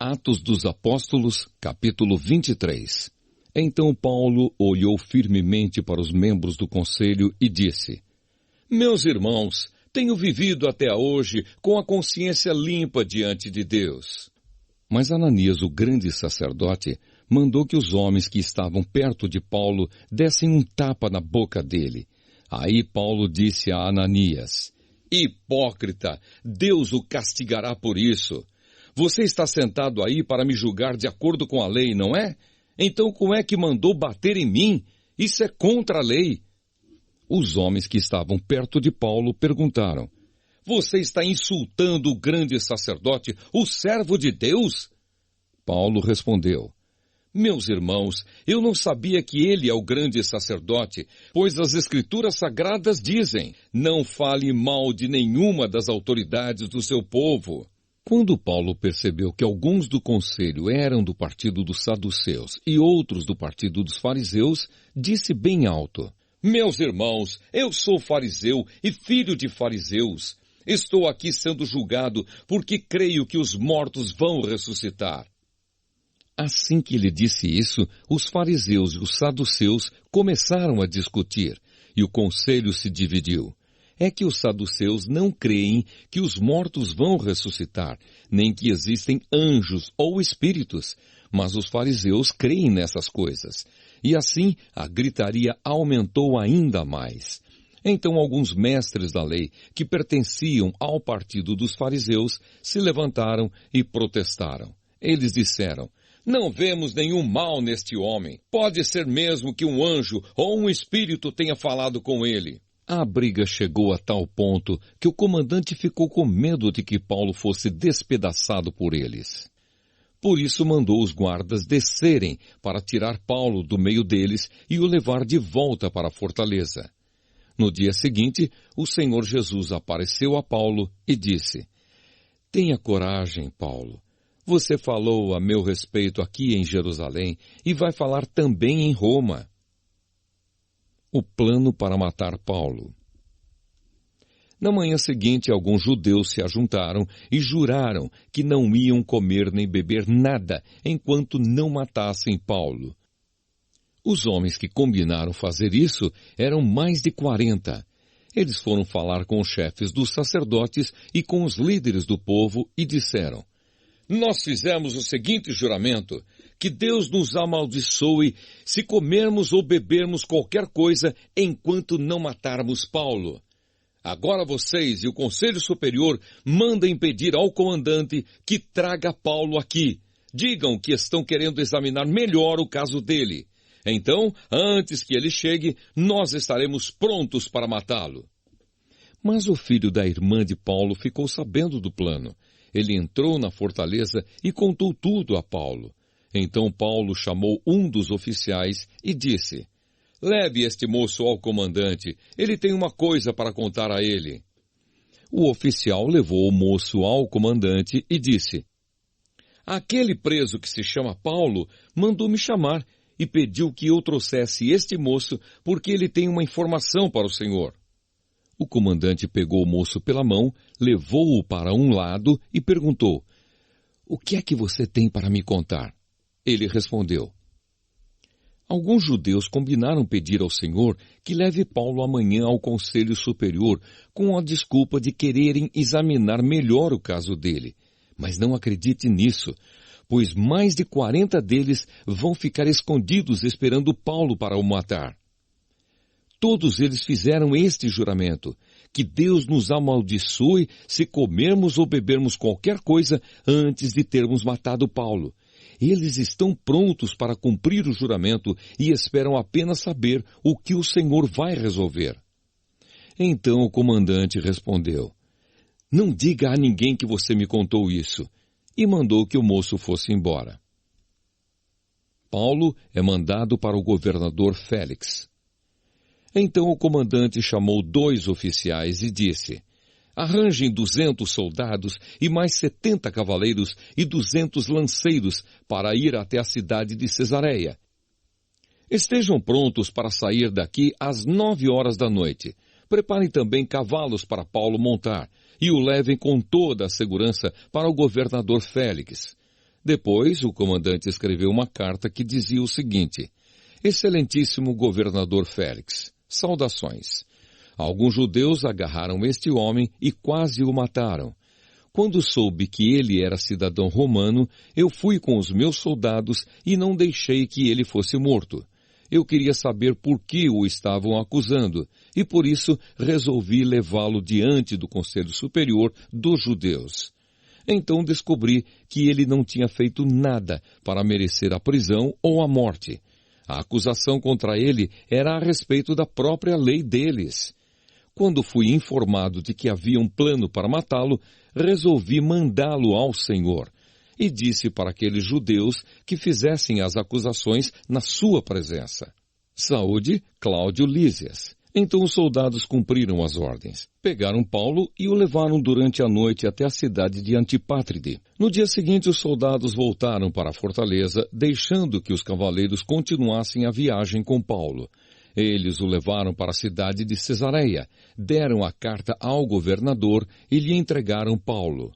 Atos dos Apóstolos, capítulo 23. Então Paulo olhou firmemente para os membros do conselho e disse: Meus irmãos, tenho vivido até hoje com a consciência limpa diante de Deus. Mas Ananias, o grande sacerdote, mandou que os homens que estavam perto de Paulo dessem um tapa na boca dele. Aí Paulo disse a Ananias: Hipócrita, Deus o castigará por isso. Você está sentado aí para me julgar de acordo com a lei, não é? Então como é que mandou bater em mim? Isso é contra a lei. Os homens que estavam perto de Paulo perguntaram: Você está insultando o grande sacerdote, o servo de Deus? Paulo respondeu: Meus irmãos, eu não sabia que ele é o grande sacerdote, pois as Escrituras Sagradas dizem: Não fale mal de nenhuma das autoridades do seu povo. Quando Paulo percebeu que alguns do conselho eram do partido dos saduceus e outros do partido dos fariseus, disse bem alto: Meus irmãos, eu sou fariseu e filho de fariseus. Estou aqui sendo julgado porque creio que os mortos vão ressuscitar. Assim que ele disse isso, os fariseus e os saduceus começaram a discutir, e o conselho se dividiu. É que os saduceus não creem que os mortos vão ressuscitar, nem que existem anjos ou espíritos, mas os fariseus creem nessas coisas. E assim a gritaria aumentou ainda mais. Então alguns mestres da lei, que pertenciam ao partido dos fariseus, se levantaram e protestaram. Eles disseram: Não vemos nenhum mal neste homem. Pode ser mesmo que um anjo ou um espírito tenha falado com ele. A briga chegou a tal ponto que o comandante ficou com medo de que Paulo fosse despedaçado por eles. Por isso mandou os guardas descerem para tirar Paulo do meio deles e o levar de volta para a fortaleza. No dia seguinte, o Senhor Jesus apareceu a Paulo e disse: Tenha coragem, Paulo. Você falou a meu respeito aqui em Jerusalém e vai falar também em Roma. O plano para matar Paulo. Na manhã seguinte, alguns judeus se ajuntaram e juraram que não iam comer nem beber nada enquanto não matassem Paulo. Os homens que combinaram fazer isso eram mais de 40. Eles foram falar com os chefes dos sacerdotes e com os líderes do povo e disseram: Nós fizemos o seguinte juramento: que Deus nos amaldiçoe se comermos ou bebermos qualquer coisa enquanto não matarmos Paulo. Agora vocês e o Conselho Superior mandem pedir ao comandante que traga Paulo aqui. Digam que estão querendo examinar melhor o caso dele. Então, antes que ele chegue, nós estaremos prontos para matá-lo. Mas o filho da irmã de Paulo ficou sabendo do plano. Ele entrou na fortaleza e contou tudo a Paulo. Então Paulo chamou um dos oficiais e disse: Leve este moço ao comandante, ele tem uma coisa para contar a ele. O oficial levou o moço ao comandante e disse: Aquele preso que se chama Paulo mandou me chamar e pediu que eu trouxesse este moço porque ele tem uma informação para o senhor. O comandante pegou o moço pela mão, levou-o para um lado e perguntou: O que é que você tem para me contar? Ele respondeu: Alguns judeus combinaram pedir ao Senhor que leve Paulo amanhã ao Conselho Superior com a desculpa de quererem examinar melhor o caso dele. Mas não acredite nisso, pois mais de 40 deles vão ficar escondidos esperando Paulo para o matar. Todos eles fizeram este juramento: que Deus nos amaldiçoe se comermos ou bebermos qualquer coisa antes de termos matado Paulo. Eles estão prontos para cumprir o juramento e esperam apenas saber o que o Senhor vai resolver. Então o comandante respondeu: Não diga a ninguém que você me contou isso. E mandou que o moço fosse embora. Paulo é mandado para o governador Félix. Então o comandante chamou 2 oficiais e disse: Arranjem 200 soldados e mais 70 cavaleiros e 200 lanceiros para ir até a cidade de Cesareia. Estejam prontos para sair daqui às 9 horas da noite. Preparem também cavalos para Paulo montar e o levem com toda a segurança para o governador Félix. Depois, o comandante escreveu uma carta que dizia o seguinte: Excelentíssimo governador Félix, saudações. Alguns judeus agarraram este homem e quase o mataram. Quando soube que ele era cidadão romano, eu fui com os meus soldados e não deixei que ele fosse morto. Eu queria saber por que o estavam acusando, e por isso resolvi levá-lo diante do Conselho Superior dos Judeus. Então descobri que ele não tinha feito nada para merecer a prisão ou a morte. A acusação contra ele era a respeito da própria lei deles. Quando fui informado de que havia um plano para matá-lo, resolvi mandá-lo ao Senhor. E disse para aqueles judeus que fizessem as acusações na sua presença. Saúde, Cláudio Lísias. Então os soldados cumpriram as ordens. Pegaram Paulo e o levaram durante a noite até a cidade de Antipátride. No dia seguinte, os soldados voltaram para a fortaleza, deixando que os cavaleiros continuassem a viagem com Paulo. Eles o levaram para a cidade de Cesareia, deram a carta ao governador e lhe entregaram Paulo.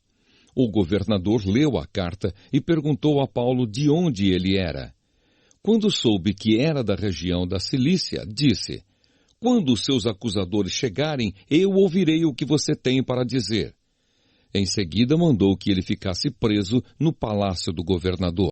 O governador leu a carta e perguntou a Paulo de onde ele era. Quando soube que era da região da Cilícia, disse: Quando os seus acusadores chegarem, eu ouvirei o que você tem para dizer. Em seguida mandou que ele ficasse preso no palácio do governador.